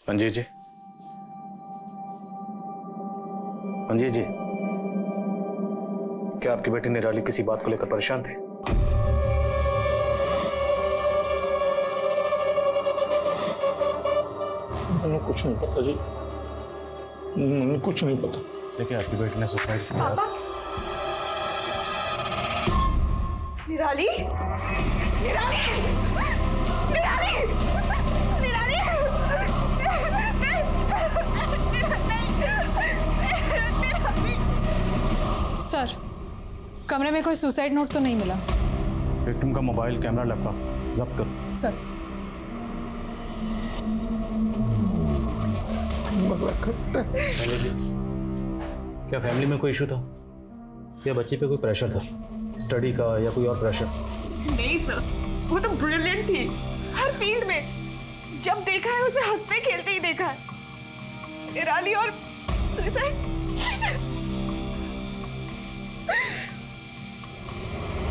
मंजीत जी, मंजीत जी, क्या आपकी बेटी निराली किसी बात को लेकर परेशान थे? मुझे कुछ नहीं पता जी, मुझे कुछ नहीं पता। देखिए, आपकी बेटी ने सुसाइड किया। पापा, निराली, निराली, निराली, निराली, सर, कमरे में कोई सुसाइड नोट तो नहीं मिला। विक्टिम का मोबाइल, कैमरा, लैपटॉप जब्त करो। सर, क्या फैमिली में कोई इशू था या बच्ची पे कोई प्रेशर था, स्टडी का या कोई और प्रेशर? नहीं सर, वो तो ब्रिलियंट थी हर फील्ड में। जब देखा है उसे हंसते खेलते ही देखा है। निराली और सुसाइड,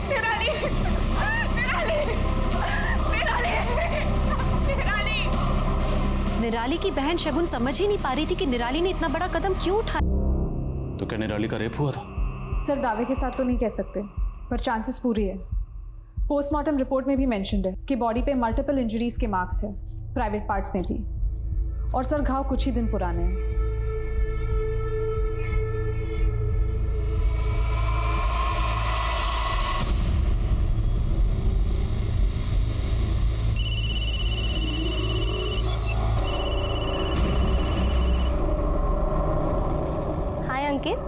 निराली, निराली, निराली, निराली। निराली की बहन शगुन समझ ही नहीं पा रही थी कि निराली ने इतना बड़ा कदम क्यों उठाया। तो क्या निराली का रेप हुआ था? सर दावे के साथ तो नहीं कह सकते, पर चांसेस पूरी है। पोस्टमार्टम रिपोर्ट में भी मेंशन्ड है कि बॉडी पे मल्टीपल इंजरीज के मार्क्स है, प्राइवेट पार्ट्स में भी। और सर घाव कुछ ही दिन पुराने हैं। हाय अंकित,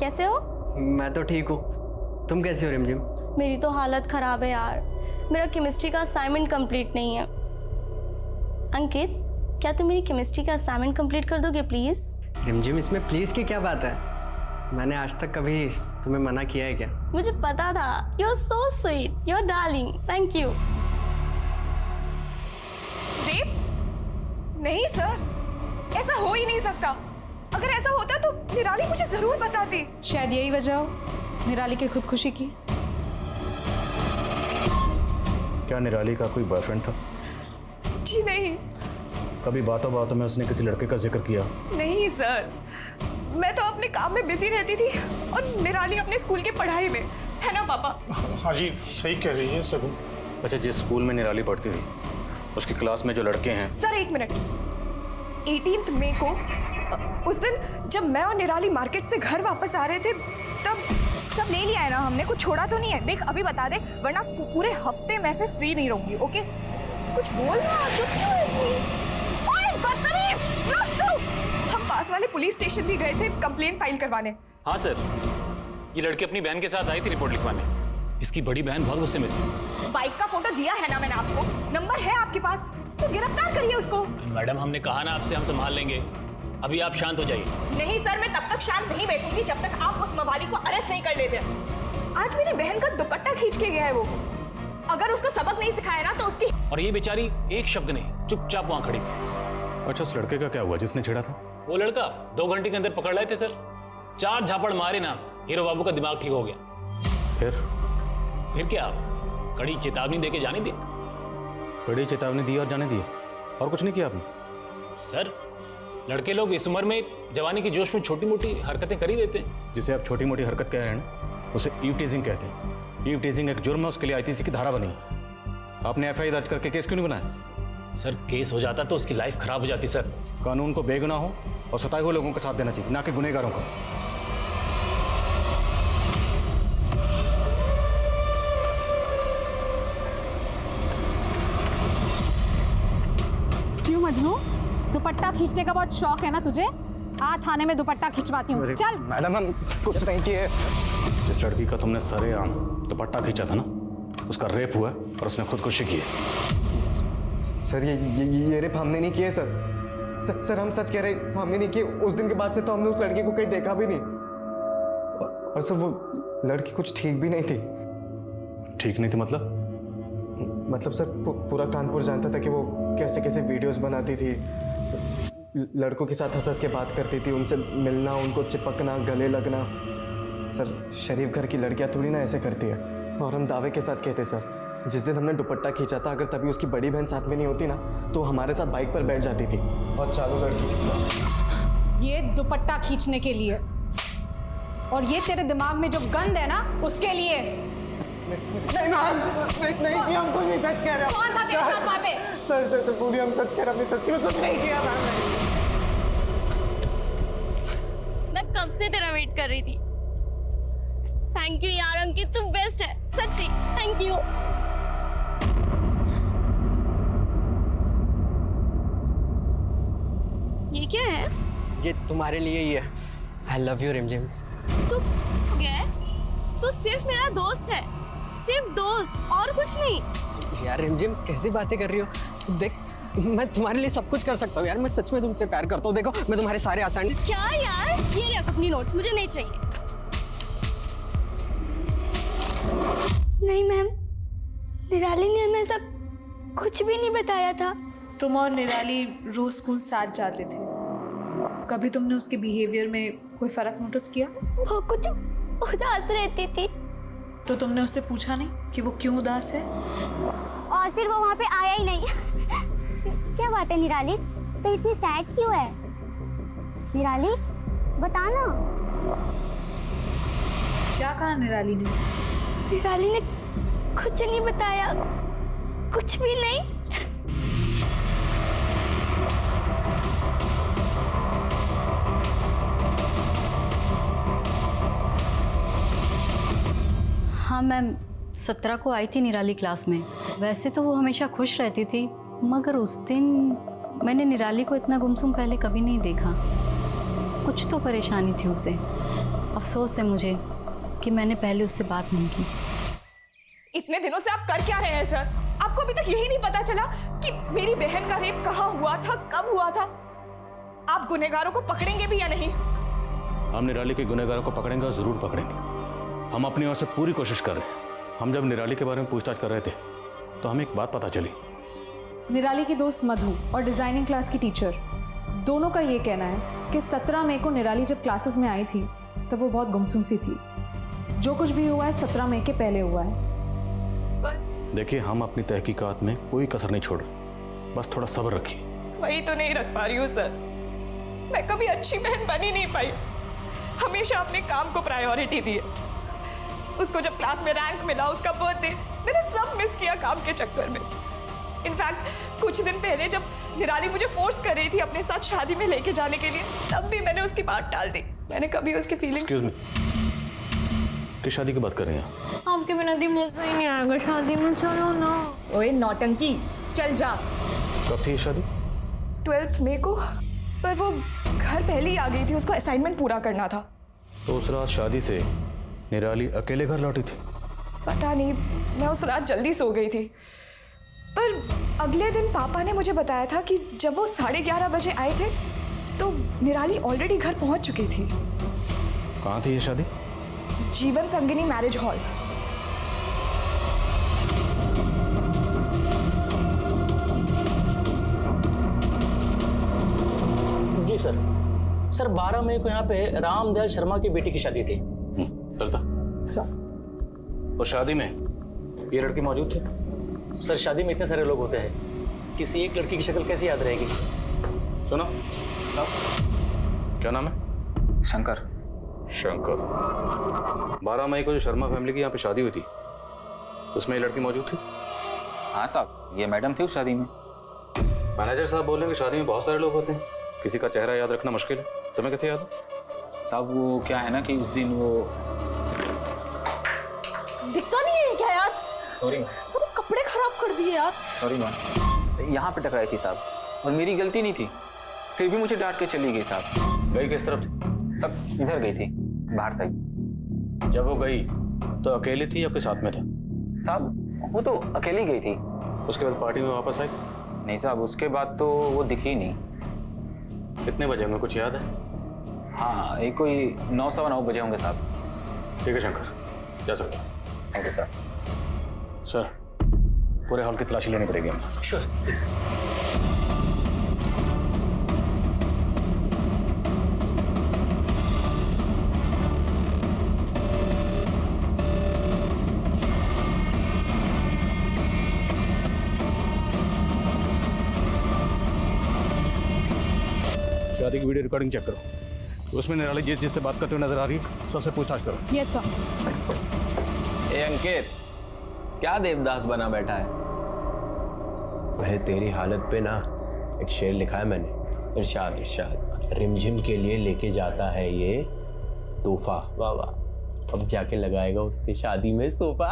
कैसे हो? मैं तो ठीक हूँ, तुम कैसी हो रिमझिम? मेरी तो हालत ख़राब है यार, मेरा केमिस्ट्री का असाइनमेंट कंप्लीट नहीं है। अंकित, क्या तुम मेरी केमिस्ट्री का असाइनमेंट कंप्लीट कर दोगे प्लीज़? रिमझिम, इसमें प्लीज़ की क्या बात है? मैंने आज तक कभी तुम्हें मना किया है क्या? मुझे पता था, you are so sweet, you are darling, thank you. Rape? नहीं सर, ऐसा हो ही नहीं सकता। अगर ऐसा होता तो निराली मुझे जरूर बताती। शायद यही वजह हो निराली की खुदकुशी की। क्या निराली का कोई बॉयफ्रेंड था? जी नहीं। कभी बातों बातों में उसने किसी लड़के का जिक्र किया? नहीं सर, मैं तो अपने काम में बिजी रहती थी और निराली अपने स्कूल की पढ़ाई में, है ना पापा? हाँ जी, सही कह रही है शगुन। अच्छा, जिस स्कूल में निराली पढ़ती थी उसकी क्लास में जो लड़के हैं। सर एक मिनट, 18 मई को उस दिन जब मैं और निराली मार्केट से घर वापस आ रहे थे तब सब ले लिया है ना हमने, कुछ छोड़ा तो नहीं है। देख अभी बता दे, वरना पूरे हफ्ते मैं फिर फ्री नहीं रहूंगी। ओके, कुछ बोल ना, चुप क्यों है इतनी? ओए बदतमीज, रुक तू। हम पास वाले पुलिस स्टेशन भी गए थे कंप्लेंट फाइल करवाने। हाँ सर, ये लड़की अपनी बहन के साथ आई थी रिपोर्ट लिखवाने। इसकी बड़ी बहन बहुत गुस्से में थी। बाइक का फोटो दिया है ना मैंने आपको, नंबर है आपके पास, तो गिरफ्तार करिए उसको। मैडम, हमने कहा ना आपसे, हम संभाल लेंगे। अभी आप शांत हो जाइए। नहीं सर, मैं तब तक शांत नहीं बैठूंगी जब तक आप उस मवाली को अरेस्ट नहीं कर लेते। आज मेरी बहन का दुपट्टा खींच के गया है वो। अगर उसको सबक नहीं सिखाया ना तो उसकी। और ये बेचारी एक शब्द नहीं, चुपचाप वहां खड़ी थी। अच्छा, उस लड़के का क्या हुआ जिसने छेड़ा था? वो लड़का 2 घंटे के अंदर पकड़ लाए थे सर। 4 झापड़ मारे ना, हीरो बाबू का दिमाग ठीक हो गया। फिर क्या, कड़ी चेतावनी देके जाने दी। कड़ी चेतावनी दी और जाने दी, और कुछ नहीं किया आपने? सर, लड़के लोग इस उम्र में जवानी के जोश में छोटी मोटी हरकतें कर ही देते हैं। जिसे आप छोटी मोटी हरकत कह रहे हैं ना, उसे ईव टीजिंग कहते हैं। ईव टीजिंग एक जुर्म है, उसके लिए आईपीसी की धारा बनी। आपने एफआईआर दर्ज करके केस क्यों नहीं बनाया? सर, केस हो जाता तो उसकी लाइफ खराब हो जाती सर। कानून को बेगुनाह हो और सताए हुए लोगों का साथ देना चाहिए, ना कि गुनहगारों का। क्यों मजनू, दुपट्टा खींचने का बहुत शौक है ना तुझे? आ थाने में दुपट्टा खिंचवाती हूँ, चल। मैडम, हम कुछ नहीं किए। जिस लड़की का तुमने सरेआम दुपट्टा खींचा था ना, उसका रेप हुआ और उसने खुदकुशी की है। सर, ये रेप हमने नहीं किए सर, हम सच कह रहे हैं, हमने नहीं किए। उस दिन के बाद से तो हमने उस लड़की को कहीं देखा भी नहीं। और सर, वो लड़की कुछ ठीक भी नहीं थी। ठीक नहीं थी मतलब? मतलब सर, पूरा कानपुर जानता था कि वो कैसे कैसे वीडियोस बनाती थी, लड़कों के साथ हंस के बात करती थी, उनसे मिलना, उनको चिपकना, गले लगना। सर, शरीफ घर की लड़कियां थोड़ी ना ऐसे करती है। और हम दावे के साथ कहते सर, जिस दिन हमने दुपट्टा खींचा था, अगर तभी उसकी बड़ी बहन साथ में नहीं होती ना, तो हमारे साथ बाइक पर बैठ जाती थी और चारों लड़की के साथ। ये दुपट्टा खींचने के लिए, और ये तेरे दिमाग में जो गंद है ना, उसके लिए। नहीं मैम, नहीं, हम कुछ नहीं सच कह रहे। कौन था तेरे साथ वहाँ पे? सर पूरी हम सच कह रहे, हमने सच में कुछ नहीं किया मैम। मैं कब से तेरा वेट कर रही थी। थैंक यू यार अंकित, तू बेस्ट है सच्ची, थैंक यू। ये क्या है? ये तुम्हारे लिए ही है। आई लव यू रिमझिम। तू हो गया है? तू सिर्फ मेरा दोस्त है, सिर्फ दोस्त और कुछ नहीं। यार रिमझिम कैसी बातें कर रही हो? देख मैं तुम्हारे लिए सब कुछ कर सकता हूँ यार, मैं सच में तुमसे प्यार करता हूँ। देखो मैं तुम्हारे सारे आसान। क्या यार, ये रख अपनी नोट्स, मुझे नहीं चाहिए। नहीं मैम, निराली ने हमें ऐसा कुछ भी नहीं बताया था। तुम और निराली रोज स्कूल साथ जाते थे, कभी तुमने उसके बिहेवियर में कोई फर्क नोटिस किया? वो कुछ उदास रहती थी। तो तुमने उससे पूछा नहीं कि वो क्यों उदास है? और फिर वो वहाँ पे आया ही नहीं। क्या बात है निराली, तो इतनी सैड क्यों है? निराली बताना। क्या कहा निराली ने? निराली ने कुछ नहीं बताया, कुछ भी नहीं। हाँ मैम, 17 को आई थी निराली क्लास में। वैसे तो वो हमेशा खुश रहती थी, मगर उस दिन मैंने निराली को इतना गुमसुम पहले कभी नहीं देखा। कुछ तो परेशानी थी उसे। अफसोस है मुझे कि मैंने पहले उससे बात नहीं की। इतने दिनों से आप कर क्या रहे हैं सर? आपको अभी तक यही नहीं पता चला कि मेरी बहन का रेप कहाँ हुआ था, कब हुआ था? आप गुनहगारों को पकड़ेंगे भी या नहीं? हम निराली के गुनहगारों को पकड़ेंगे और जरूर पकड़ेंगे। हम अपनी ओर से पूरी कोशिश कर रहे हैं। हम जब निराली के बारे में पूछताछ कर रहे थे तो हमें एक बात पता चली। निराली की दोस्त मधु और डिजाइनिंग क्लास की टीचर दोनों का ये कहना है कि 17 मई को निराली जब क्लासेस में आई थी तब वो बहुत गुमसुम सी थी। जो कुछ भी हुआ है 17 मई के पहले हुआ है। देखिए, हम अपनी तहकीकात में कोई कसर नहीं छोड़ रहे, बस थोड़ा सब्र रखिए। वही तो नहीं रख पा रही हूँ सर। मैं कभी अच्छी बहन बन ही नहीं पाई, हमेशा अपने काम को प्रायोरिटी दी है। उसको जब क्लास में रैंक मिला, उसका बर्थडे, मैंने सब मिस किया काम के चक्कर में। इनफैक्ट कुछ दिन पहले जब निराली मुझे फोर्स कर रही थी अपने साथ शादी में लेके जाने के लिए, तब भी मैंने उसकी बात टाल दी। मैंने कभी उसकी फीलिंग्स। एक्सक्यूज मी, किस शादी की बात कर रही हैं? आपके बिना दी मजा ही नहीं आएगा शादी में, चलो ना। ओए नौटंकी, चल जा। कब थी ये शादी? 12 मई को, पर वो घर पहले ही आ गई थी, उसको असाइनमेंट पूरा करना था। तो उस रात शादी से निराली अकेले घर लौटी थी? पता नहीं, मैं उस रात जल्दी सो गई थी। पर अगले दिन पापा ने मुझे बताया था कि जब वो 11:30 बजे आए थे तो निराली ऑलरेडी घर पहुंच चुकी थी। कहाँ थी ये शादी? जीवन संगिनी मैरिज हॉल। जी सर। सर 12 मई को यहाँ पे रामदयाल शर्मा की बेटी की शादी थी। चलता और शादी में ये लड़की मौजूद थी? सर शादी में इतने सारे लोग होते हैं, किसी एक लड़की की शक्ल कैसे याद रहेगी? सुनो, क्या नाम है? शंकर। शंकर। 12 मई को जो शर्मा फैमिली की यहाँ पे शादी हुई थी, उसमें ये लड़की मौजूद थी? हाँ साहब, ये मैडम थी उस शादी में। मैनेजर साहब बोल रहे हैं कि शादी में बहुत सारे लोग होते हैं, किसी का चेहरा याद रखना मुश्किल है। तुम्हें कैसे याद है? साहब वो क्या है ना कि उस दिन वो दिखता नहीं है क्या यार? सॉरी सब कपड़े खराब कर दिए यार। सॉरी मैम, यहाँ पे टकराई थी साहब, और मेरी गलती नहीं थी, फिर भी मुझे डांट के चली गई साहब। गई किस तरफ थी? सब इधर गई थी, बाहर साइड। जब वो गई तो अकेली थी या आपके साथ में था? साहब वो तो अकेली गई थी। उसके बाद पार्टी में वापस आई? नहीं साहब, उसके बाद तो वो दिखी नहीं। कितने बजे होंगे, कुछ याद है? हाँ, ये कोई 9 सवा 9 बजे होंगे साहब। ठीक है शंकर, जा सकते हो। Thank you sir. सर, पूरे हॉल की तलाशी लेनी पड़ेगी हमें। Sure please. शादी की वीडियो रिकॉर्डिंग चेक करो, उसमें निराली जिससे बात करते हुए नजर आ रही है सबसे पूछताछ करो। Yes sir. ए अंकित, क्या देवदास बना बैठा है? वह तेरी हालत पे ना एक शेर लिखा है मैंने, इरशाद इरशाद, रिमझिम के लिए लेके जाता है ये तोहफा, वाह वाह, अब जाके लगाएगा उसकी शादी में सोफा।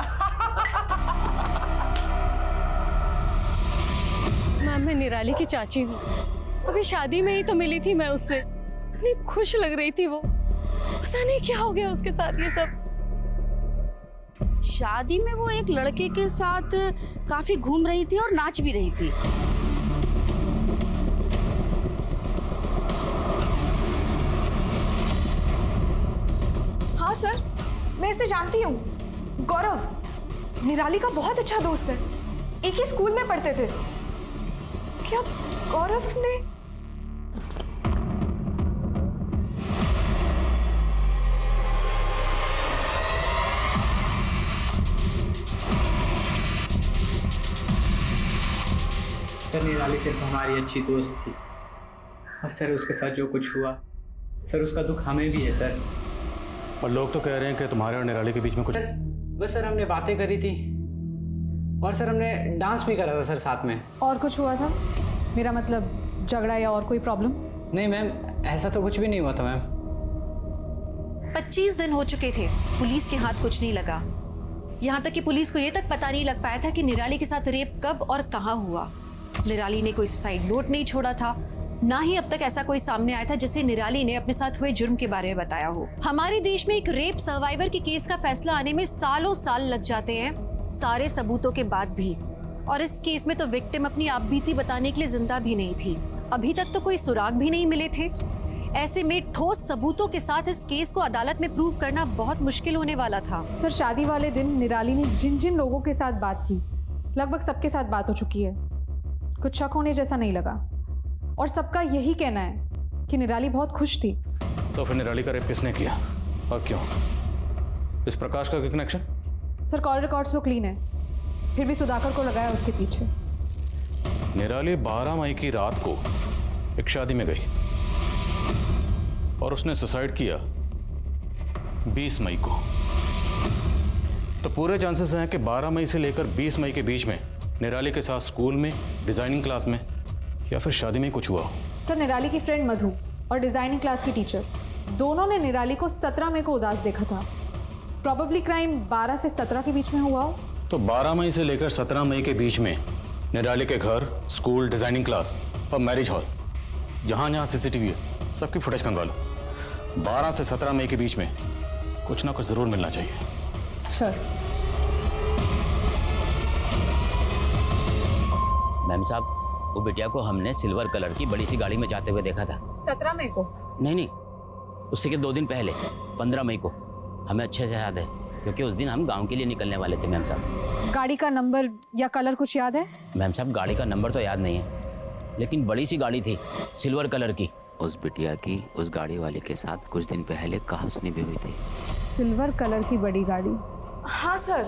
मैम मैं निराली की चाची हूँ, अभी शादी में ही तो मिली थी मैं उससे, इतनी खुश लग रही थी वो, पता नहीं क्या हो गया उसके साथ ये सब। शादी में वो एक लड़के के साथ काफी घूम रही थी और नाच भी रही थी। हाँ सर, मैं इसे जानती हूँ, गौरव निराली का बहुत अच्छा दोस्त है, एक ही स्कूल में पढ़ते थे। क्या गौरव ने सर निराली सिर्फ हमारी अच्छी दोस्त थी और सर उसके साथ जो कुछ हुआ सर उसका दुख हमें भी है सर। और लोग तो कह रहे हैं कि तुम्हारे और निराली के बीच में कुछ बस सर हमने बातें करी थी और सर हमने डांस भी करा था सर साथ में। और कुछ हुआ था? मेरा मतलब झगड़ा या और कोई प्रॉब्लम? नहीं मैम, ऐसा तो कुछ भी नहीं हुआ था मैम। 25 दिन हो चुके थे, पुलिस के हाथ कुछ नहीं लगा। यहाँ तक कि पुलिस को ये तक पता नहीं लग पाया था कि निराली के साथ रेप कब और कहाँ हुआ। निराली ने कोई सुसाइड नोट नहीं छोड़ा था, ना ही अब तक ऐसा कोई सामने आया था जिसे निराली ने अपने साथ हुए जुर्म के बारे में बताया हो। हमारे देश में एक रेप सर्वाइवर के केस का फैसला आने में सालों साल लग जाते हैं, सारे सबूतों के बाद भी। और इस केस में तो विक्टिम अपनी आपबीती बताने के लिए जिंदा भी नहीं थी, अभी तक तो कोई सुराग भी नहीं मिले थे। ऐसे में ठोस सबूतों के साथ इस केस को अदालत में प्रूव करना बहुत मुश्किल होने वाला था। सर शादी वाले दिन निराली ने जिन जिन लोगों के साथ बात की, लगभग सबके साथ बात हो चुकी है, कुछ शक होने जैसा नहीं लगा। और सबका यही कहना है कि निराली बहुत खुश थी। तो फिर निराली का रेप किसने किया और क्यों? इस प्रकाश का कनेक्शन? सर कॉल रिकॉर्ड्स तो क्लीन है, फिर भी सुधाकर को लगाया उसके पीछे। निराली 12 मई की रात को एक शादी में गई और उसने सुसाइड किया 20 मई को। तो पूरे चांसेस हैं कि 12 मई से लेकर 20 मई के बीच में निराली के साथ स्कूल में, डिजाइनिंग क्लास में या फिर शादी में कुछ हुआ हो। सर निराली की फ्रेंड मधु और डिजाइनिंग क्लास की टीचर दोनों ने निराली को 17 मई को उदास देखा था। प्रॉबेबली क्राइम 12 से 17 के बीच में हुआ हो। तो 12 मई से लेकर 17 मई के बीच में निराली के घर, स्कूल, डिजाइनिंग क्लास और मैरिज हॉल, जहां जहां सीसीटीवी है, सबकी फुटेज खंगालो। 12 से 17 मई के बीच में कुछ ना कुछ जरूर मिलना चाहिए। सर मैम साहब, वो बिटिया को हमने सिल्वर कलर की बड़ी सी गाड़ी में जाते हुए देखा था। 17 मई को? नहीं, उससे के 2 दिन पहले 15 मई को। हमें अच्छे से याद है क्योंकि उस दिन हम गांव के लिए निकलने वाले थे मैम साहब। गाड़ी का नंबर या कलर कुछ याद है? मैम साहब गाड़ी का नंबर तो याद नहीं है, लेकिन बड़ी सी गाड़ी थी सिल्वर कलर की। उस बिटिया की उस गाड़ी वाले के साथ कुछ दिन पहले कहासुनी भी हुई थी। सिल्वर कलर की बड़ी गाड़ी? हाँ सर,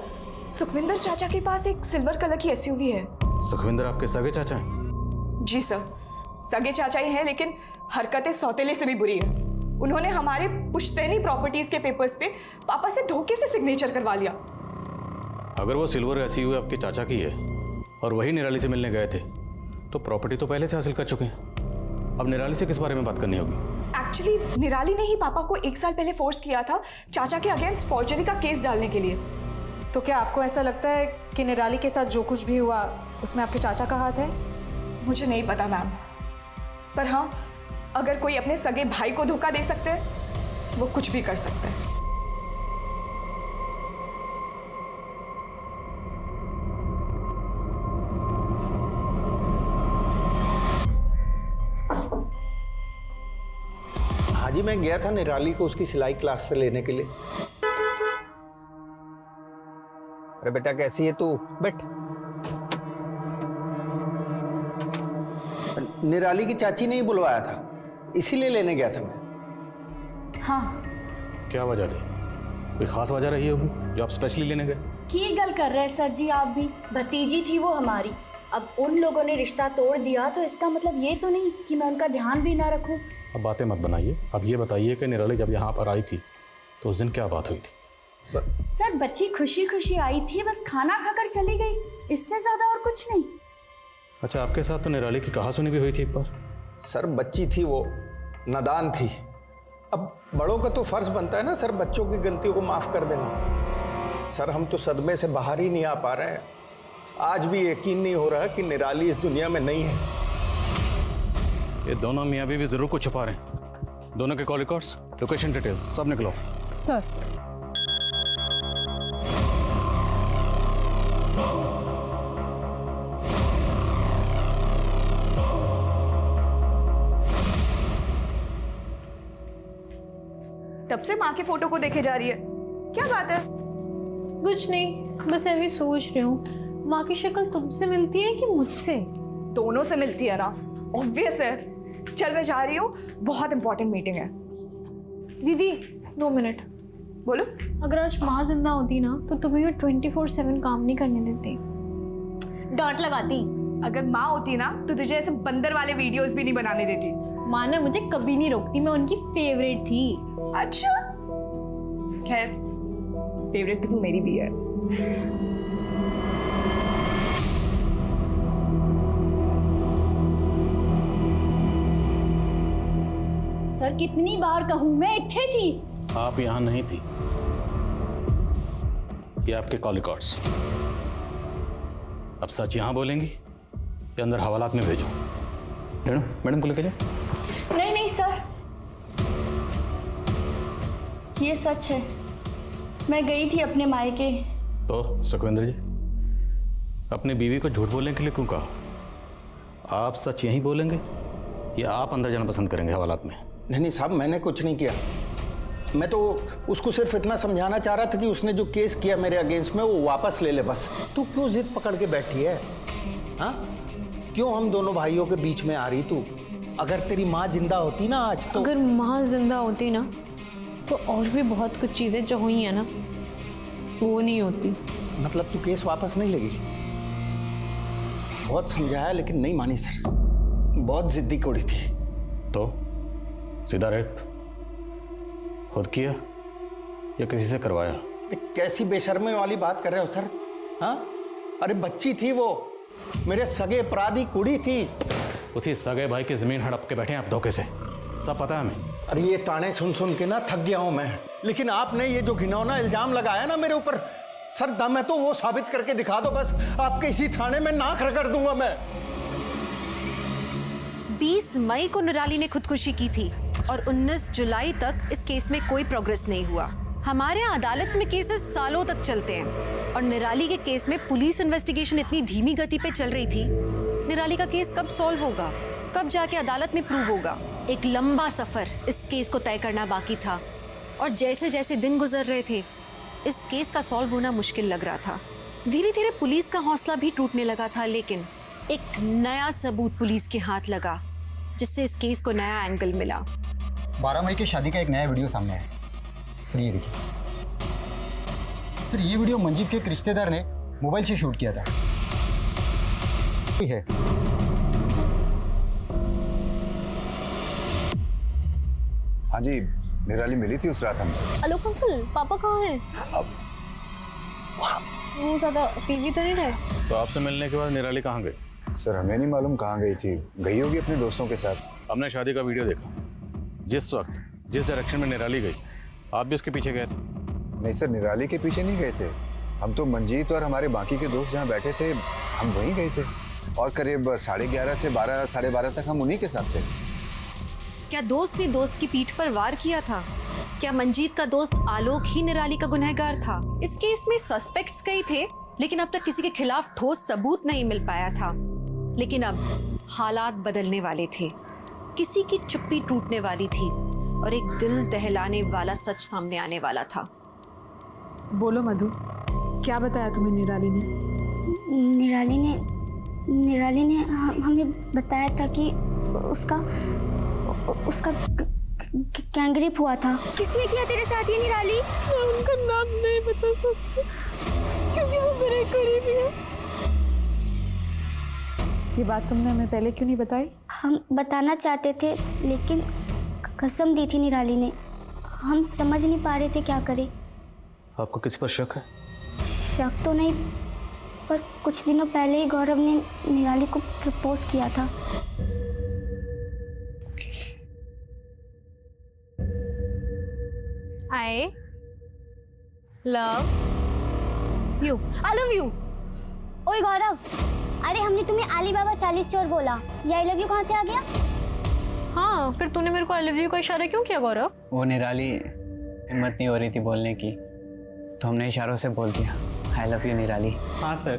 सुखविंदर चाचा के पास एक सिल्वर कलर की एसयूवी है। सुखविंदर आपके सगे चाचा हैं? जी सर, सगे चाचा ही हैं, लेकिन हरकतें सौतेले से भी बुरी है। उन्होंने हमारे पुश्तैनी प्रॉपर्टीज के पेपर्स पे पापा से धोखे से सिग्नेचर करवा लिया। अगर वो सिल्वर एसयूवी आपके चाचा की है और वही निराली से मिलने गए थे, तो प्रॉपर्टी तो पहले से हासिल कर चुके हैं। अब निराली से किस बारे में बात करनी होगी? एक्चुअली निराली ने ही पापा को 1 साल पहले फोर्स किया था चाचा के अगेंस्ट फॉर्जरी का केस डालने के लिए। तो क्या आपको ऐसा लगता है कि निराली के साथ जो कुछ भी हुआ उसमें आपके चाचा का हाथ है? मुझे नहीं पता मैम, पर हाँ, अगर कोई अपने सगे भाई को धोखा दे सकते हैं, वो कुछ भी कर सकते हैं। हाँ जी, मैं गया था निराली को उसकी सिलाई क्लास से लेने के लिए। अरे बेटा कैसी है तू? बैठ। निराली की चाची ने ही बुलवाया था, इसीलिए लेने गया था मैं। हाँ। क्या वजह थी? कोई खास वजह रही होगी जो आप स्पेशली लेने गए? की गल कर रहे हैं सर जी आप भी, भतीजी थी वो हमारी, अब उन लोगों ने रिश्ता तोड़ दिया तो इसका मतलब ये तो नहीं कि मैं उनका ध्यान भी ना रखूं। अब बातें मत बनाइए। अब ये बताइए कि निराली जब यहाँ पर आई थी तो उस दिन क्या बात हुई थी? सर बच्ची खुशी खुशी आई थी, बस खाना खाकर चली गई, इससे ज्यादा और कुछ नहीं। अच्छा, आपके साथ तो निराली की कहासुनी भी हुई थी एक बार। सर बच्ची थी वो, नादान थी। अब बड़ों का तो फर्ज बनता है ना सर बच्चों की गलतियों को माफ कर देना। सर हम तो सदमे से बाहर ही नहीं आ पा रहे हैं। आज भी यकीन नहीं हो रहा कि निराली इस दुनिया में नहीं है। ये दोनों मियाँ बीवी जरूर कुछ छुपा रहे हैं। दोनों के कॉल रिकॉर्ड्स, लोकेशन डिटेल्स सब निकलो। सर तब से माँ के फोटो को देखे जा रही है, क्या बात है? कुछ नहीं, बस अभी सोच रही हूँ माँ की शक्ल तुमसे मिलती है कि मुझसे? दोनों से मिलती है ना, ऑब्वियस है। चल मैं जा रही हूँ, बहुत इंपॉर्टेंट मीटिंग है। दीदी 2 मिनट। बोलो। अगर आज माँ जिंदा होती ना तो तुम्हें ये 24/7 काम नहीं करने देती, डांट लगाती। अगर माँ होती ना तो तुझे ऐसे बंदर वाले वीडियोस भी नहीं बनाने देती। माँ ने मुझे कभी नहीं रोकती, मैं उनकी फेवरेट थी। अच्छा, खैर फेवरेट तो तू मेरी भी है। सर कितनी बार कहूं, मैं इत्थे थी। आप यहाँ नहीं थी। ये आपके कॉल रिकॉर्ड्स। अब सच यहाँ बोलेंगी या अंदर हवालात में भेजो? मैडम को लेके जाओ। नहीं नहीं सर, ये सच है। मैं गई थी अपने मायके। तो सुखविंदर जी, अपनी बीवी को झूठ बोलने के लिए क्यों कहा? आप सच यहीं बोलेंगे या आप अंदर जाना पसंद करेंगे हवालात में? नहीं साहब, मैंने कुछ नहीं किया। मैं तो उसको सिर्फ इतना समझाना चाह रहा था कि उसने जो केस किया मेरे अगेंस्ट में वो वापस ले ले बस। तू क्यों जिद पकड़ के बैठी है? हाँ, क्यों हम दोनों भाइयों के बीच में आ रही तू? अगर तेरी माँ जिंदा होती ना आज तो। अगर माँ जिंदा होती ना तो और भी बहुत कुछ चीजें जो हुई है ना वो नहीं होती। मतलब तू केस वापस नहीं लेगी? बहुत समझाया लेकिन नहीं मानी सर, बहुत जिद्दी कोड़ी थी। तो सीधा रेप खुद किया या किसी से करवाया? कैसी बेशर्मी वाली बात कर रहे हो सर? हाँ, अरे बच्ची थी वो, मेरे सगे अपराधी कुड़ी थी। उसी सगे भाई की जमीन हड़प के बैठे हैं आप धोखे से, सब पता है हमें। अरे ये ताने सुन सुन के ना थक गया हूं मैं। लेकिन आपने ये जो घिनौना इल्जाम लगाया ना मेरे ऊपर, सर दम है तो वो साबित करके दिखा दो बस। आपके इसी थाने में नाक रगड़ दूंगा मैं। 20 मई को निराली ने खुदकुशी की थी और 19 जुलाई तक इस केस में कोई प्रोग्रेस नहीं हुआ। हमारे यहाँ अदालत में केसेस सालों तक चलते हैं और निराली के केस में पुलिस इन्वेस्टिगेशन इतनी धीमी गति पे चल रही थी। निराली का केस कब सॉल्व होगा, कब जाके अदालत में प्रूव होगा? एक लंबा सफर इस केस को तय करना बाकी था और जैसे जैसे दिन गुजर रहे थे इस केस का सॉल्व होना मुश्किल लग रहा था। धीरे धीरे पुलिस का हौसला भी टूटने लगा था, लेकिन एक नया सबूत पुलिस के हाथ लगा जिससे इस केस को नया एंगल मिला। 12 मई की शादी का एक नया वीडियो सामने आया। सर ये देखिए सर, ये वीडियो मंजीत के एक रिश्तेदार ने मोबाइल से शूट किया था। है हाँ जी, निराली मिली थी उस रात हमसे। हेलो अंकल, पापा कहाँ हैं? वो ज्यादा टीवी तो नहीं रहे? तो आपसे मिलने के बाद निराली कहाँ गई? सर हमें नहीं मालूम कहाँ गई थी, गई होगी अपने दोस्तों के साथ। हमने शादी का वीडियो देखा, जिस वक्त जिस डायरेक्शन में निराली गई आप भी उसके पीछे गए थे। नहीं सर, निराली के पीछे नहीं गए थे हम तो। मंजीत और हमारे बाकी के दोस्त जहाँ बैठे थे हम वहीं गए थे और करीब 11:30 से 12, 12:30 तक हम उन्हीं के साथ थे। क्या दोस्त ने दोस्त की पीठ पर वार किया था? क्या मंजीत का दोस्त आलोक ही निराली का गुनहगार था? इस केस में सस्पेक्ट्स कई थे लेकिन अब तक किसी के खिलाफ ठोस सबूत नहीं मिल पाया था। लेकिन अब हालात बदलने वाले थे, किसी की चुप्पी टूटने वाली थी और एक दिल दहलाने वाला सच सामने आने वाला था। बोलो मधु, क्या बताया तुम्हें निराली ने? निराली ने हमें बताया था कि उसका गैंगरेप हुआ था। किसने किया तेरे साथ ये निराली? मैं उनका नाम नहीं बता सकती क्योंकि वो मेरे करीबी है। ये बात तुमने हमें पहले क्यों नहीं बताई? हम बताना चाहते थे लेकिन कसम दी थी निराली ने। हम समझ नहीं पा रहे थे क्या करें। आपको किसी पर शक है? शक तो नहीं, पर कुछ दिनों पहले ही गौरव ने निराली को प्रपोज किया था। I love you. I love you. ओए गौरव, अरे हमने तुम्हें अली बाबा 40 चोर बोला, ये आई लव यू कहाँ से आ गया? हाँ, फिर तूने मेरे को आई लव यू का इशारा क्यों किया गौरव? वो निराली हिम्मत नहीं हो रही थी बोलने की, तो हमने इशारों से बोल दिया आई लव यू निराली। हाँ सर,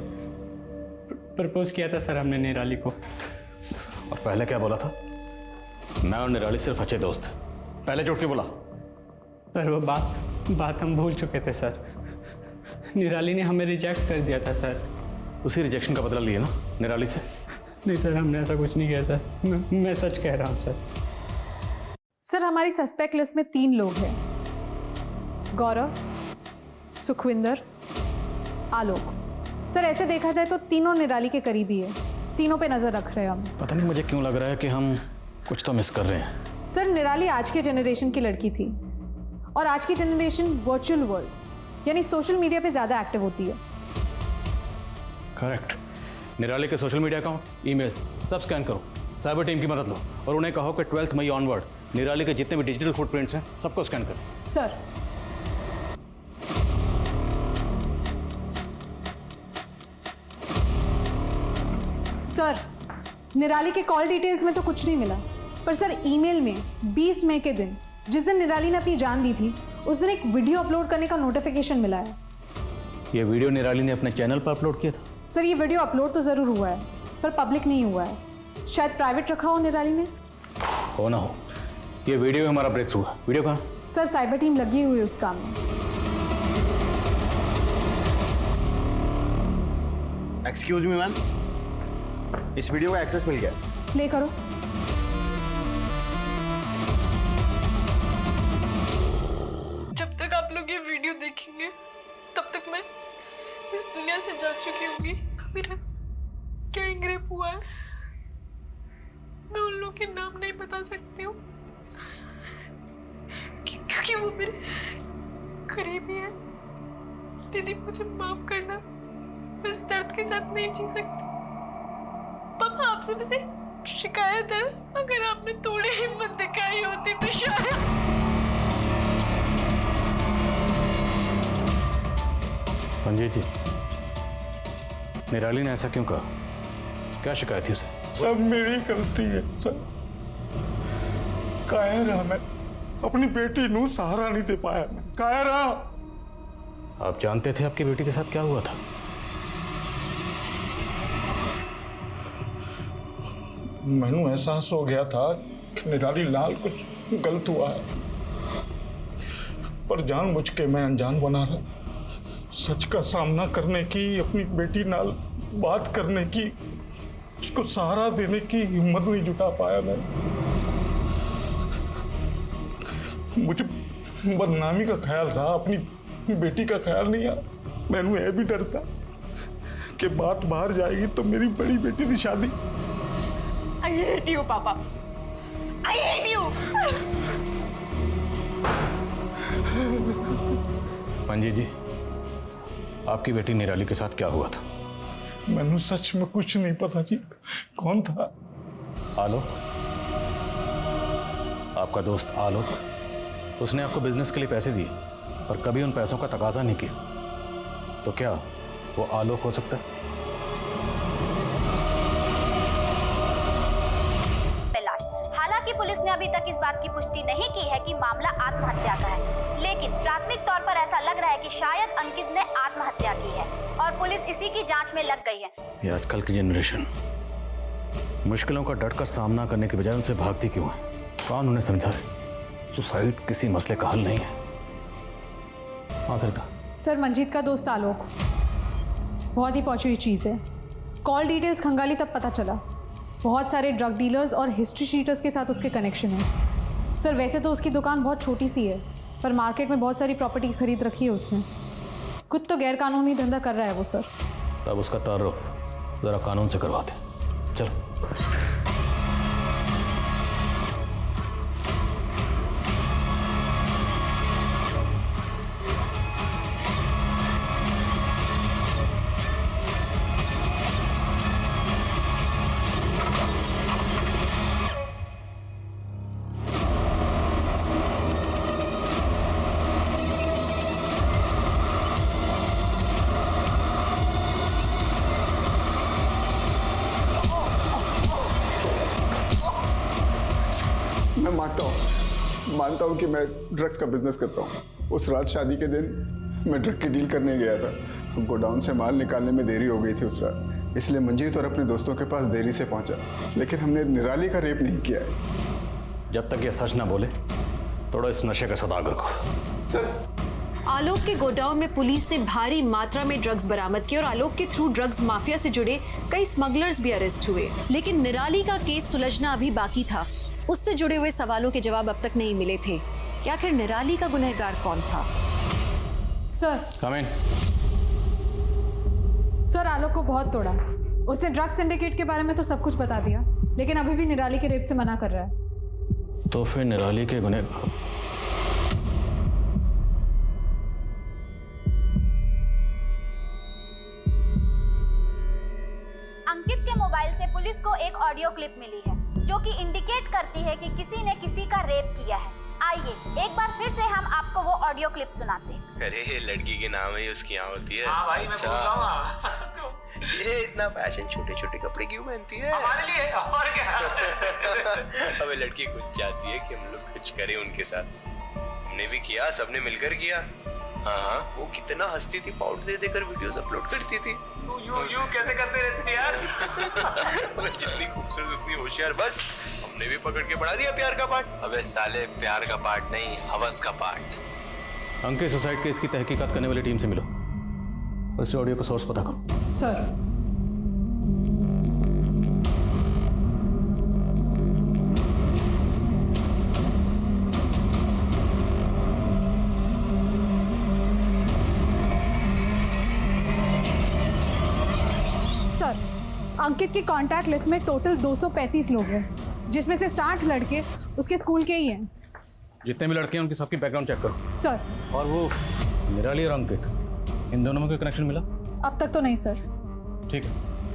प्रपोज किया था सर हमने निराली को। और पहले क्या बोला था? मैं और निराली सिर्फ अच्छे दोस्त। पहले झूठ क्यों बोला? सर वो बात हम भूल चुके थे सर। निराली ने हमें रिजेक्ट कर दिया था सर। उसी रिजेक्शन का बदला लिया ना निराली से? नहीं सर, हमने ऐसा कुछ नहीं किया सर। मैं सच कह रहा हूँ सर। सर हमारी सस्पेक्ट लिस्ट में 3 लोग हैं, गौरव, सुखविंदर, आलोक। सर ऐसे देखा जाए तो तीनों निराली के करीबी है, तीनों पे नजर रख रहे हैं हम। पता नहीं मुझे क्यों लग रहा है कि हम कुछ तो मिस कर रहे हैं। सर निराली आज के जनरेशन की लड़की थी और आज की जनरेशन वर्चुअल वर्ल्ड यानी सोशल मीडिया पे ज्यादा एक्टिव होती है। करेक्ट। निराली के सोशल मीडिया अकाउंट, ईमेल सब स्कैन करो, साइबर टीम की मदद लो और उन्हें कहो कि 12 मई ऑनवर्ड निराली के जितने भी डिजिटल फुटप्रिंट्स हैं सबको स्कैन करो। सर सर निराली के कॉल डिटेल्स में तो कुछ नहीं मिला, पर सर ईमेल में 20 मई के दिन, जिस दिन निराली ने अपनी जान दी थी, उस दिन एक वीडियो अपलोड करने का नोटिफिकेशन मिला है। ये वीडियो निराली ने अपने चैनल पर अपलोड किया था? सर ये वीडियो अपलोड तो जरूर हुआ है पर पब्लिक नहीं हुआ है, शायद प्राइवेट रखा हो निराली ने। हो ना हो, ये वीडियो हमारा ब्रेक थ्रू है। वीडियो कहाँ? सर साइबर टीम लगी हुई है उस काम में। एक्सक्यूज मी मैम, इस वीडियो का एक्सेस मिल गया। प्ले करो। जब तक आप लोग ये वीडियो देखेंगे तब तक मैं इस दुनिया से जा चुकी होंगी। मेरा गैंग रेप हुआ है, मैं उन लोगों के नाम नहीं बता सकती हूँ क्योंकि वो मेरे करीबी है। दीदी मुझे माफ करना, मैं इस दर्द के साथ नहीं जी सकती। पापा आपसे मुझे शिकायत है, अगर आपने थोड़ी हिम्मत दिखाई होती तो शायद। पंजीत जी, निराली ने ऐसा क्यों कहा? क्या शिकायत थी उसे? सब मेरी गलती है सर। कायर रहा मैं, अपनी बेटी नू सहारा नहीं दे पाया मैं। कायर रहा। आप जानते थे आपकी बेटी के साथ क्या हुआ था? मैनू एहसास हो गया था कि निराली लाल कुछ गलत हुआ है, पर जानबूझ के मैं अनजान बना रहा। सच का सामना करने की, अपनी बेटी नाल बात करने की, उसको सहारा देने की हिम्मत नहीं जुटा पाया मैं। मुझे बदनामी का ख्याल रहा, अपनी बेटी का ख्याल नहीं आया। मैनू यह भी डर था कि बात बाहर जाएगी तो मेरी बड़ी बेटी की शादी। I hate you, पापा। I hate you। पंजीत जी, आपकी बेटी निराली के साथ क्या हुआ था? मैनू सच में कुछ नहीं पता जी। कौन था? आलोक, आपका दोस्त आलोक। उसने आपको बिजनेस के लिए पैसे दिए और कभी उन पैसों का तकाजा नहीं किया, तो क्या वो आलोक हो सकता है? हालांकि पुलिस ने अभी तक इस बात की पुष्टि नहीं की है कि मामला आत्महत्या का है, लेकिन प्राथमिक तौर पर ऐसा लग रहा है कि शायद अंकित ने आत्महत्या की है और पुलिस इसी की जांच में लग गई है। ये आजकल की जनरेशन मुश्किलों का डट कर सामना करने के बजाय उनसे भागती क्यों है? कौन उन्हें समझा रहे? सुसाइड किसी मसले का हल नहीं है। हाँ सरिता। सर मंजीत का दोस्त आलोक बहुत ही पहुंची हुई चीज़ है। कॉल डिटेल्स खंगाली तब पता चला, बहुत सारे ड्रग डीलर्स और हिस्ट्री शीटर्स के साथ उसके कनेक्शन है। सर वैसे तो उसकी दुकान बहुत छोटी सी है, पर मार्केट में बहुत सारी प्रॉपर्टी खरीद रखी है उसने। खुद तो गैर कानूनी धंधा कर रहा है वो सर। तब उसका तारुफ जरा कानून से करवाते। चलो। मैं मानता हूँ कि मैं ड्रग्स का बिजनेस करता हूँ। उस रात शादी के दिन मैं ड्रग की डील करने गया था। गोडाउन से माल निकालने में देरी हो गई थी उस रात, इसलिए मंजीत और अपने दोस्तों के पास देरी से पहुंचा। लेकिन हमने निराली का रेप नहीं किया है। जब तक ये सच ना बोले थोड़ा इस नशे का सौदागर को। सर, आलोक के गोडाउन में पुलिस ने भारी मात्रा में ड्रग्स बरामद किए और आलोक के थ्रू ड्रग्स माफिया से जुड़े कई स्मगलर्स भी अरेस्ट हुए। लेकिन निराली का केस सुलझना अभी बाकी था। उससे जुड़े हुए सवालों के जवाब अब तक नहीं मिले थे कि आखिर निराली का गुनहगार कौन था। सर, कम इन। सर, आलोक को बहुत तोड़ा। उसने ड्रग सिंडिकेट के बारे में तो सब कुछ बता दिया, लेकिन अभी भी निराली के रेप से मना कर रहा है। तो फिर निराली के गुनहगार अंकित के मोबाइल से पुलिस को एक ऑडियो क्लिप मिली है जो कि इंडिकेट करती है कि किसी ने किसी का रेप किया है। आइए एक बार फिर से हम आपको वो ऑडियो क्लिप सुनाते हैं। अरे लड़की के नाम है उसकी यहाँ होती है। हाँ भाई, मैं बोल रहा हूँ। ये इतना फैशन छोटे छोटे कपड़े क्यों पहनती है? हमारे लिए और क्या। अबे लड़की कुछ चाहती है कि हम लोग कुछ करें उनके साथ। हमने भी किया, सबने मिलकर किया। हाँ, वो कितना हंसती थी, पाउडर दे देकर वीडियोस अपलोड करती थी। यू कैसे करते रहते यार। जितनी खूबसूरत उतनी होशियार। बस हमने भी पकड़ के बढ़ा दिया प्यार का पार्ट। अबे साले, प्यार का पार्ट नहीं, हवस का पार्ट। अंकित सुसाइड केस की तहकीकात करने वाली टीम से मिलो और इस ऑडियो का सोर्स पता करो। सर, अंकित की कांटेक्ट लिस्ट में टोटल 235 लोग हैं, जिसमें से 60 लड़के उसके स्कूल के ही हैं। जितने भी लड़के हैं उनकी सबकी बैकग्राउंड चेक करो। सर, और वो निराली और अंकित, इन दोनों में कोई कनेक्शन मिला? अब तक तो नहीं सर। ठीक है,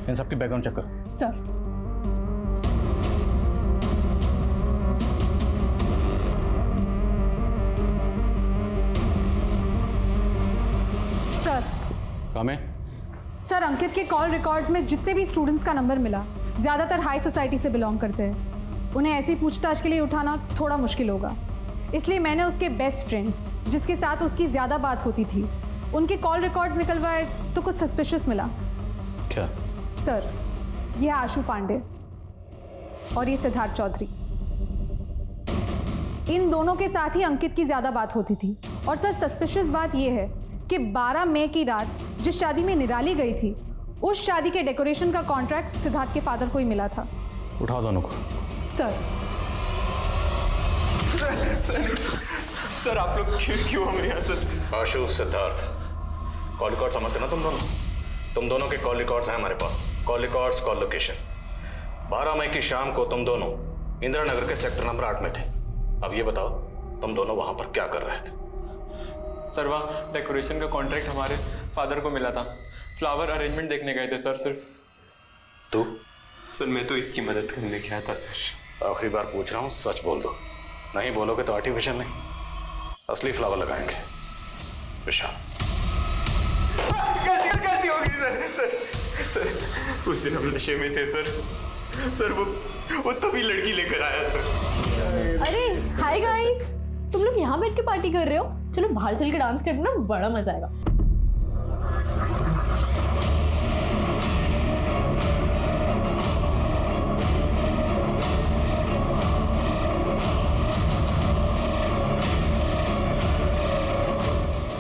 इन सबकी बैकग्राउंड चेक करो। सर, सर, काम है? सर, अंकित के कॉल रिकॉर्ड्स में जितने भी स्टूडेंट्स का नंबर मिला, ज़्यादातर हाई सोसाइटी से बिलोंग करते हैं। उन्हें ऐसी पूछताछ के लिए उठाना थोड़ा मुश्किल होगा, इसलिए मैंने उसके बेस्ट फ्रेंड्स, जिसके साथ उसकी ज़्यादा बात होती थी, उनके कॉल रिकॉर्ड्स निकलवाए तो कुछ सस्पिशियस मिला। क्या? सर, ये आशु पांडे और ये सिद्धार्थ चौधरी। इन दोनों के साथ ही अंकित की ज़्यादा बात होती थी। और सर, सस्पिशियस बात यह है कि 12 मई की रात जिस शादी में निराली गई थी, उस शादी के डेकोरेशन का कॉन्ट्रैक्ट सिद्धार्थ के फादर को ही मिला था। उठाओ दोनों को। सर, आप लोग क्यों हमें यहाँ sir? Ashu, Siddharth, call record समझते ना तुम दोनों के कॉल रिकॉर्ड्स हैं हमारे पास। Call records, call location. 12 मई की शाम को तुम दोनों इंदिरा नगर के सेक्टर नंबर 8 में थे। अब ये बताओ, तुम दोनों वहां पर क्या कर रहे थे? सर, वहाँ डेकोरेशन का कॉन्ट्रैक्ट हमारे फादर को मिला था। फ्लावर अरेंजमेंट देखने गए थे सर। सिर्फ तू? सर, मैं तो इसकी मदद करने गया था सर। आखिरी बार पूछ रहा हूँ, सच बोल दो। नहीं बोलोगे तो आर्टिफिशियल नहीं, असली फ्लावर लगाएंगे। विशाल, गलती होगी सर। उस दिन हम नशे में थे सर। वो तभी लड़की लेकर आया सर। अरे हाय गाइस, तुम लोग यहाँ बैठ के पार्टी कर रहे हो? चलो बाहर चल के डांस करना, ना बड़ा मजा आएगा।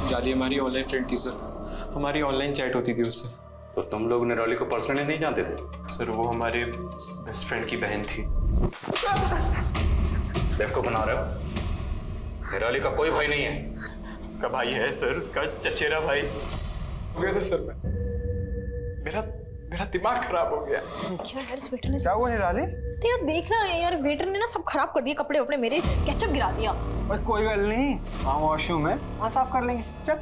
जाली हमारी ऑनलाइन फ्रेंड थी सर। हमारी ऑनलाइन चैट होती थी उससे। तो तुम लोग निराली को पर्सनली नहीं जानते थे? सर, वो हमारे बेस्ट फ्रेंड की बहन थी। बेवकूफ बना रहे हो? निराली का कोई भाई नहीं है। उसका भाई है सर, उसका चचेरा भाई हो गया था सर। मेरा दिमाग खराब हो गया। क्या यार इस वेटर ने क्या हुआ निराली? अरे यार देख रहा है यार, वेटर ने ना सब खराब कर दिया, कपड़े वपड़े मेरे, केचप गिरा दिया। भाई कोई गल नहीं, हाँ वॉशरूम है, वहाँ साफ कर लेंगे, चल।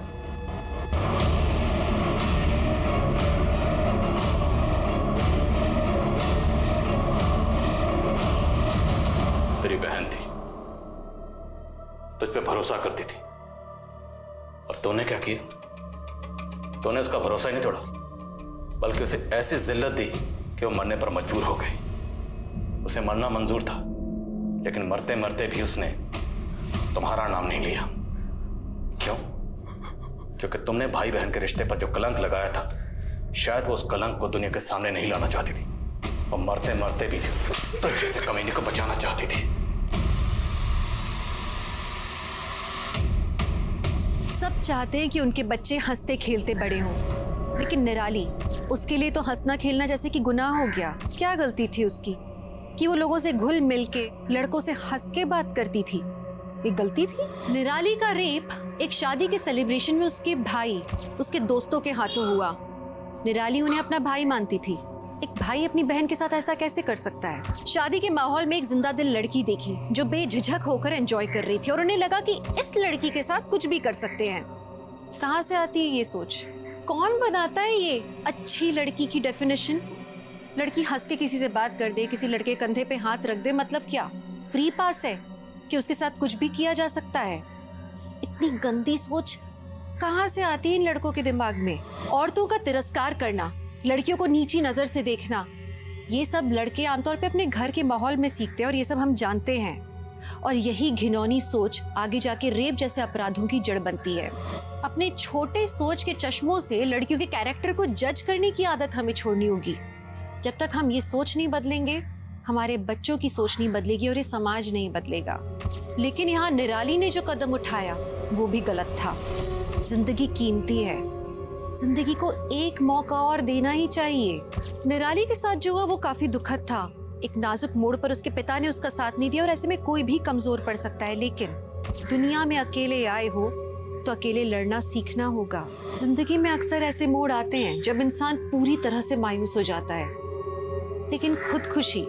तेरी बहन थी, तुझ पे भरोसा करती थी, और तूने क्या किया? तूने उसका भरोसा ही नहीं तोड़ा, बल्कि उसे ऐसी जिल्लत दी कि वो मरने पर मजबूर हो गई। उसे मरना मंजूर था, लेकिन मरते मरते भी उसने तुम्हारा नाम नहीं लिया। क्यों? क्योंकि तुमने भाई बहन के रिश्ते पर जो कलंक लगाया था, शायद वो उस कलंक को दुनिया के सामने नहीं लाना चाहती थी, और मरते मरते भी तुझ जैसे कमीने को बचाना चाहती थी। सब चाहते हैं कि उनके बच्चे हंसते खेलते बड़े हों, लेकिन निराली, उसके लिए तो हंसना खेलना जैसे कि गुनाह हो गया। क्या गलती थी उसकी कि वो लोगों से घुल मिल के लड़कों से हंस के बात करती थी? ये गलती थी? निराली का रेप एक शादी के सेलिब्रेशन में उसके भाई, उसके दोस्तों के हाथों हुआ। निराली उन्हें अपना भाई मानती थी। एक भाई अपनी बहन के साथ ऐसा कैसे कर सकता है? शादी के माहौल में एक जिंदा दिल लड़की देखी जो बेझिझक होकर एंजॉय कर रही थी, और उन्हें लगा कि इस लड़की के साथ कुछ भी कर सकते हैं। कहाँ से आती है ये सोच? कौन बनाता है ये अच्छी लड़की की डेफिनेशन? लड़की हंस के किसी से बात कर दे, किसी लड़के कंधे पे हाथ रख दे, मतलब क्या फ्री पास है कि उसके साथ कुछ भी किया जा सकता है? इतनी गंदी सोच कहाँ से आती है इन लड़कों के दिमाग में? औरतों का तिरस्कार करना, लड़कियों को नीची नजर से देखना, ये सब लड़के आमतौर पे अपने घर के माहौल में सीखते हैं, और ये सब हम जानते हैं। और यही घिनौनी सोच आगे जाके रेप जैसे अपराधों की जड़ बनती है। अपने छोटे सोच के चश्मों से लड़कियों के कैरेक्टर को जज करने की आदत हमें छोड़नी होगी। जब तक हम ये सोच नहीं बदलेंगे, हमारे बच्चों की सोच नहीं बदलेगी और ये समाज नहीं बदलेगा। लेकिन यहाँ निराली ने जो कदम उठाया वो भी गलत था। जिंदगी कीमती है, जिंदगी को एक मौका और देना ही चाहिए। निराली के साथ जो हुआ वो काफी दुखद था। एक नाजुक मोड़ पर उसके पिता ने उसका साथ नहीं दिया, और ऐसे में कोई भी कमजोर पड़ सकता है। लेकिन दुनिया में अकेले आए हो तो अकेले लड़ना सीखना होगा। जिंदगी में अक्सर ऐसे मोड़ आते हैं जब इंसान पूरी तरह से मायूस हो जाता है, लेकिन खुदकुशी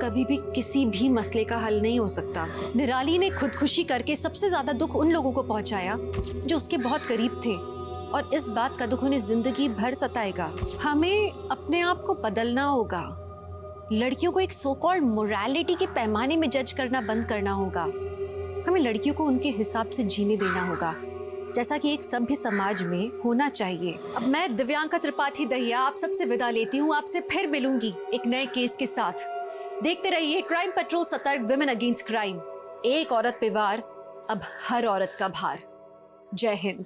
कभी भी किसी भी मसले का हल नहीं हो सकता। निराली ने खुदकुशी करके सबसे ज्यादा दुख उन लोगों को पहुंचाया जो उसके बहुत करीब थे, और इस बात का दुख उन्हें जिंदगी भर सताएगा। हमें अपने आप को बदलना होगा। लड़कियों को एक सो कॉल्ड मोरालिटी के पैमाने में जज करना बंद करना होगा। हमें लड़कियों को उनके हिसाब से जीने देना होगा, जैसा कि एक सभ्य समाज में होना चाहिए। अब मैं दिव्यांका त्रिपाठी दहिया आप सबसे विदा लेती हूँ। आपसे फिर मिलूंगी एक नए केस के साथ। देखते रहिए क्राइम पेट्रोल सतर्क, विमेन अगेंस्ट क्राइम। एक औरत पे वार, अब हर औरत का भार। जय हिंद।